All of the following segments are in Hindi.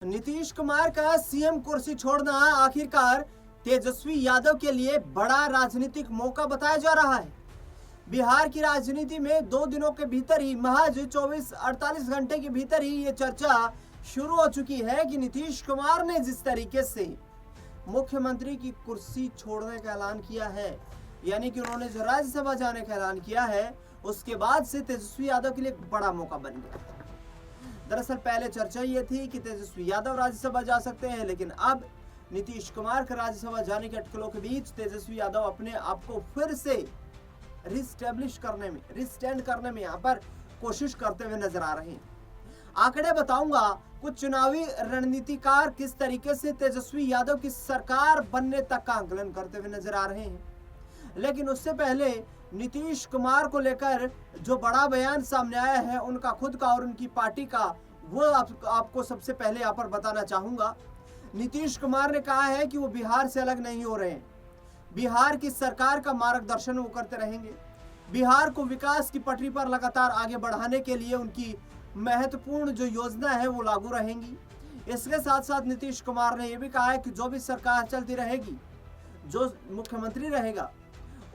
नीतीश कुमार का सीएम कुर्सी छोड़ना आखिरकार तेजस्वी यादव के लिए बड़ा राजनीतिक मौका बताया जा रहा है। बिहार की राजनीति में 2 दिनों के भीतर ही महज 24-48 घंटे के भीतर ही ये चर्चा शुरू हो चुकी है कि नीतीश कुमार ने जिस तरीके से मुख्यमंत्री की कुर्सी छोड़ने का ऐलान किया है, यानी कि उन्होंने जो राज्यसभा जाने का ऐलान किया है, उसके बाद से तेजस्वी यादव के लिए एक बड़ा मौका बन गया। दरअसल पहले चर्चा ये थी कि तेजस्वी यादव राज्यसभा जा सकते हैं, लेकिन अब नीतीश कुमार के राज्यसभा जाने के अटकलों के बीच तेजस्वी यादव अपने आप को फिर से रिस्टैंड करने में यहाँ पर कोशिश करते हुए नजर आ रहे हैं। आंकड़े बताऊंगा, कुछ चुनावी रणनीतिकार किस तरीके से तेजस्वी यादव की सरकार बनने तक का आंकलन करते हुए नजर आ रहे हैं। लेकिन उससे पहले नीतीश कुमार को लेकर जो बड़ा बयान सामने आया है उनका खुद का और उनकी पार्टी का, वो आपको सबसे पहले यहाँ पर बताना चाहूंगा। नीतीश कुमार ने कहा है कि वो बिहार से अलग नहीं हो रहे हैं, बिहार की सरकार का मार्गदर्शन वो करते रहेंगे, बिहार को विकास की पटरी पर लगातार आगे बढ़ाने के लिए उनकी महत्वपूर्ण जो योजना है वो लागू रहेंगी। इसके साथ साथ नीतीश कुमार ने यह भी कहा है कि जो भी सरकार चलती रहेगी, जो मुख्यमंत्री रहेगा,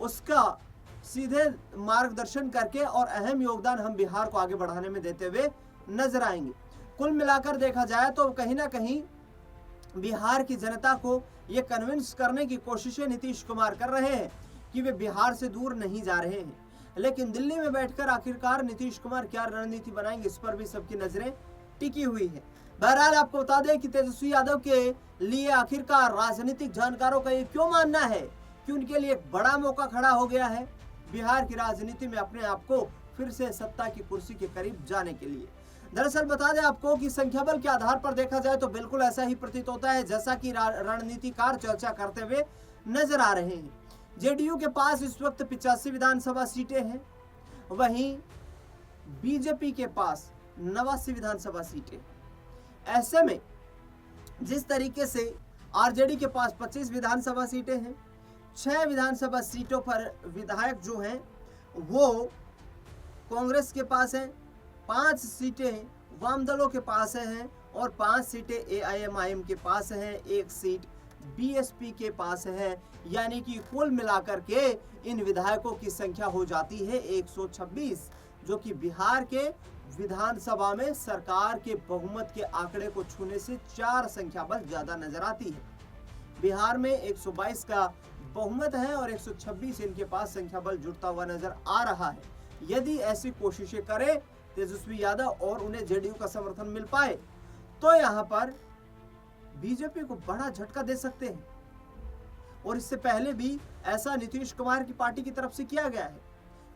उसका सीधे मार्गदर्शन करके और अहम योगदान हम बिहार को आगे बढ़ाने में देते हुए नजर आएंगे। कुल मिलाकर देखा जाए तो कहीं ना कहीं बिहार की जनता को ये कन्विंस करने की कोशिशें नीतीश कुमार कर रहे हैं कि वे बिहार से दूर नहीं जा रहे हैं। लेकिन दिल्ली में बैठकर आखिरकार नीतीश कुमार क्या रणनीति बनाएंगे, इस पर भी सबकी नजरें टिकी हुई है। बहरहाल आपको बता दें कि तेजस्वी यादव के लिए आखिरकार राजनीतिक जानकारों का ये क्यों मानना है कि उनके लिए एक बड़ा मौका खड़ा हो गया है बिहार की राजनीति में अपने आप को फिर से सत्ता की कुर्सी के करीब जाने के लिए। दरअसल बता दें आपको कि संख्या बल के आधार पर देखा जाए तो बिल्कुल ऐसा ही प्रतीत होता है जैसा कि रणनीतिकार चर्चा करते हुए नजर आ रहे हैं। जेडीयू के पास इस वक्त 85 विधानसभा सीटें हैं, वहीं बीजेपी के पास 89 विधानसभा सीटें। ऐसे में जिस तरीके से आरजेडी के पास 25 विधानसभा सीटें हैं, 6 विधानसभा सीटों पर विधायक जो हैं वो कांग्रेस के पास हैं, 5 सीटें वाम दलों के पास हैं और 5 सीटें एआईएमआईएम के पास हैं, 1 सीट बीएसपी के पास है। यानी कि कुल मिलाकर के इन विधायकों की संख्या हो जाती है 126, जो कि बिहार के विधानसभा में सरकार के बहुमत के आंकड़े को छूने से 4 संख्या बल ज्यादा नजर आती है। बिहार में 122 का बहुमत है और 126 इनके पास संख्या बल जुड़ता हुआ नजर आ रहा है। यदि ऐसी कोशिशें करे तेजस्वी यादव और उन्हें जेडीयू का समर्थन मिल पाए तो यहां पर बीजेपी को बड़ा झटका दे सकते हैं। और इससे पहले भी ऐसा नीतीश कुमार की पार्टी की तरफ से किया गया है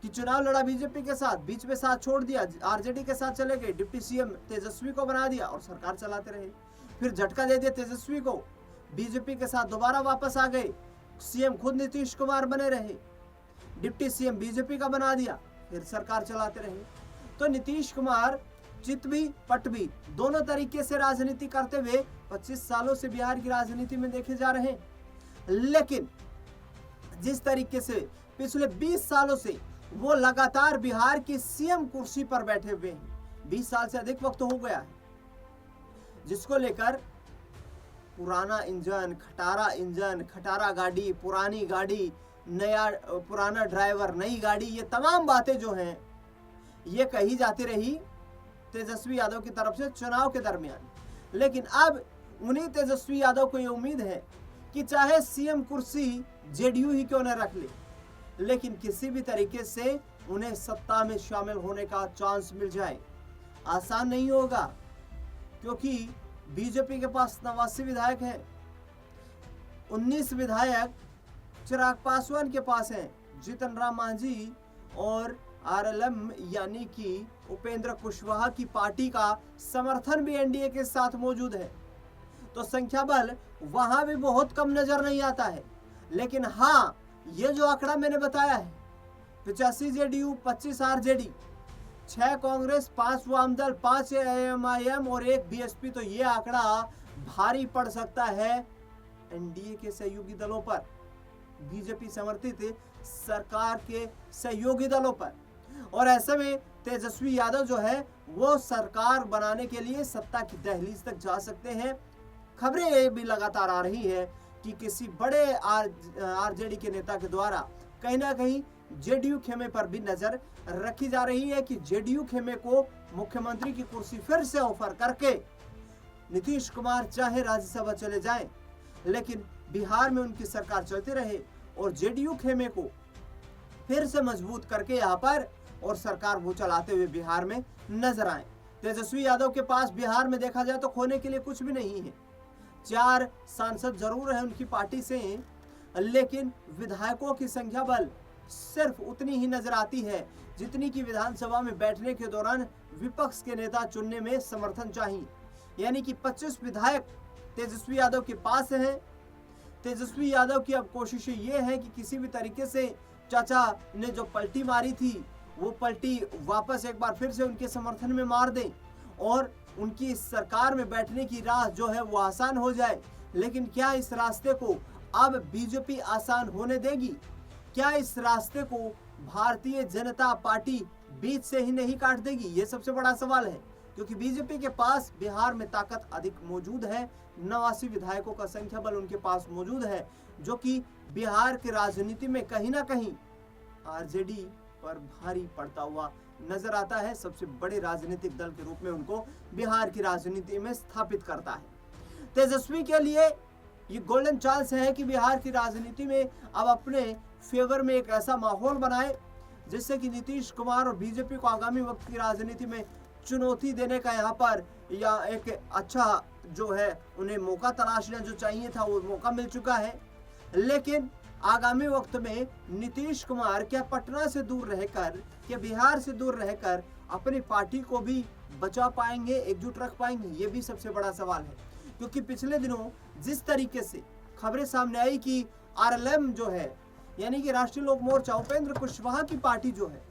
कि चुनाव लड़ा बीजेपी के साथ, बीच में साथ छोड़ दिया, आरजेडी के साथ चले गए, डिप्टी सीएम तेजस्वी को बना दिया और सरकार चलाते रहे। फिर झटका दे दिया तेजस्वी को, बीजेपी के साथ दोबारा वापस आ गए, सीएम खुद नीतीश कुमार बने रहे, डिप्टी सीएम बीजेपी का बना दिया, फिर सरकार चलाते रहे। तो नीतीश कुमार चित भी पट भी दोनों तरीके से राजनीति करते हुए 25 सालों से बिहार की राजनीति में देखे जा रहे हैं। लेकिन जिस तरीके से पिछले 20 सालों से वो लगातार बिहार की सीएम कुर्सी पर बैठे हुए हैं, 20 साल से अधिक वक्त हो गया है, जिसको लेकर पुराना इंजन, खटारा गाड़ी, पुरानी गाड़ी, पुराना ड्राइवर, नई गाड़ी, ये तमाम बातें जो हैं ये कही जाती रही तेजस्वी यादव की तरफ से चुनाव के दरमियान। लेकिन अब उन्हीं तेजस्वी यादव को ये उम्मीद है कि चाहे सीएम कुर्सी जेडीयू ही क्यों न रख ले, लेकिन किसी भी तरीके से उन्हें सत्ता में शामिल होने का चांस मिल जाए। आसान नहीं होगा क्योंकि बीजेपी के पास 89 विधायक हैं, 19 विधायक चिराग पासवान के पास हैं, जीतन राम मांझी और आरएलएम यानी कि उपेंद्र कुशवाहा की पार्टी का समर्थन भी एनडीए के साथ मौजूद है। तो संख्या बल वहां भी बहुत कम नजर नहीं आता है। लेकिन हाँ, ये जो आंकड़ा मैंने बताया है, 85 जेडीयू, 25 आरजेडी, 6 कांग्रेस, 5 वामदल, 5 एआईएमआईएम और 1 बीएसपी, तो ये आंकड़ा भारी पड़ सकता है एनडीए के सहयोगी दलों पर, बीजेपी समर्थित सरकार के सहयोगी दलों पर। और ऐसे में तेजस्वी यादव जो है वो सरकार बनाने के लिए सत्ता की दहलीज तक जा सकते हैं। खबरें ये भी लगातार आ रही है कि किसी बड़े आरजेडी के नेता के द्वारा कहीं ना कहीं जेडीयू खेमे पर भी नजर रखी जा रही है कि जेडीयू खेमे को मुख्यमंत्री की कुर्सी फिर से ऑफर करके नीतीश कुमार चाहे राज्यसभा चले जाएं, लेकिन बिहार में उनकी सरकार चलती रहे और जेडीयू खेमे को फिर से मजबूत करके यहाँ पर और सरकार वो चलाते हुए बिहार में नजर आए। तेजस्वी यादव के पास बिहार में देखा जाए तो खोने के लिए कुछ भी नहीं है। 4 सांसद जरूर है उनकी पार्टी से, लेकिन विधायकों की संख्या बल सिर्फ उतनी ही नजर आती है जितनी की विधानसभा में बैठने के दौरान विपक्ष के नेता चुनने में समर्थन चाहिए। यानी कि 25 विधायक तेजस्वी यादव के पास हैं। तेजस्वी यादव की अब कोशिश ये है कि किसी भी तरीके से चाचा ने जो पलटी मारी थी वो पलटी वापस एक बार फिर से उनके समर्थन में मार दें और उनकी सरकार में बैठने की राह जो है वो आसान हो जाए। लेकिन क्या इस रास्ते को अब बीजेपी आसान होने देगी? क्या इस रास्ते को भारतीय जनता पार्टी बीच से ही नहीं काट देगी? ये सबसे बड़ा सवाल है, क्योंकि बीजेपी के पास बिहार में ताकत अधिक मौजूद है। 89 विधायकों का संख्या बल उनके पास मौजूद है, जो कि बिहार की राजनीति में कहीं ना कहीं आरजेडी पर भारी पड़ता हुआ नजर आता है। सबसे बड़े राजनीतिक दल के रूप में उनको बिहार की राजनीति में स्थापित करता है। तेजस्वी के लिए ये गोल्डन चांस है कि बिहार की राजनीति में अब अपने फेवर में एक ऐसा माहौल बनाए जिससे कि नीतीश कुमार और बीजेपी को आगामी वक्त की राजनीति में चुनौती देने का यहाँ पर या एक अच्छा जो है उन्हें मौका तलाशना जो चाहिए था वो मौका मिल चुका है। लेकिन आगामी वक्त में नीतीश कुमार क्या पटना से दूर रहकर, क्या बिहार से दूर रहकर अपनी पार्टी को भी बचा पाएंगे, एकजुट रख पाएंगे? ये भी सबसे बड़ा सवाल है, क्योंकि पिछले दिनों जिस तरीके से खबरें सामने आई कि आरएलएम जो है यानी कि राष्ट्रीय लोक मोर्चा उपेंद्र कुशवाहा की पार्टी जो है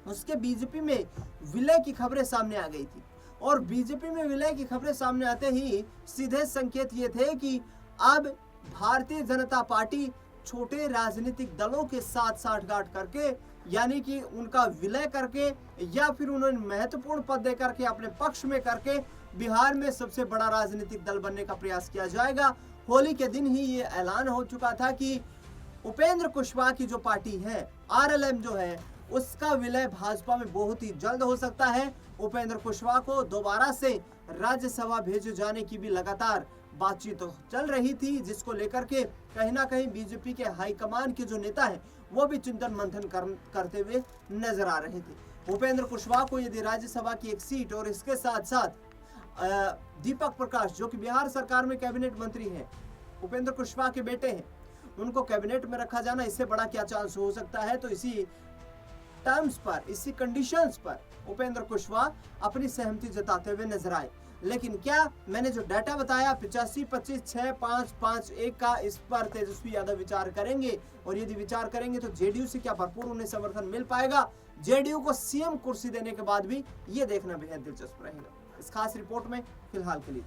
उसके बीजेपी में विलय की खबरें सामने आ गई थी, और बीजेपी में विलय की खबरें सामने आते ही सीधे संकेत ये थे कि अब भारतीय जनता पार्टी छोटे राजनीतिक दलों के साथ साठगांठ करके यानी कि उनका विलय करके या फिर उन्हें महत्वपूर्ण पद दे करके अपने पक्ष में करके बिहार में सबसे बड़ा राजनीतिक दल बनने का प्रयास किया जाएगा। होली के दिन ही ये ऐलान हो चुका था कि उपेंद्र कुशवाहा की जो पार्टी है आरएलएम जो है उसका विलय भाजपा में बहुत ही जल्द हो सकता है। उपेंद्र कुशवाहा को दोबारा से राज्यसभा भेजे जाने की भी लगातार बातचीत तो चल रही थी, जिसको लेकर के कहीं ना कहीं बीजेपी के हाईकमान के जो नेता हैं वो भी चिंतन मंथन करते हुए नजर आ रहे थे। उपेंद्र कुशवाहा को यदि राज्यसभा की एक सीट और इसके साथ साथ दीपक प्रकाश जो कि बिहार सरकार में कैबिनेट मंत्री हैं, उपेंद्र कुशवाहा के बेटे हैं, उनको कैबिनेट में रखा जाना, इससे बड़ा क्या चांस हो सकता है? तो इसी टर्म्स पर, इसी कंडीशंस पर उपेंद्र कुशवाहा अपनी सहमति जताते हुए नजर आए। लेकिन क्या मैंने जो डाटा बताया 85, 25, 6, 5, 5, 1 का, इस पर तेजस्वी यादव विचार करेंगे, और यदि विचार करेंगे तो जेडीयू से क्या भरपूर उन्हें समर्थन मिल पाएगा? जेडीयू को सीएम कुर्सी देने के बाद भी ये देखना बेहद दिलचस्प रहेगा। इस खास रिपोर्ट में फिलहाल के लिए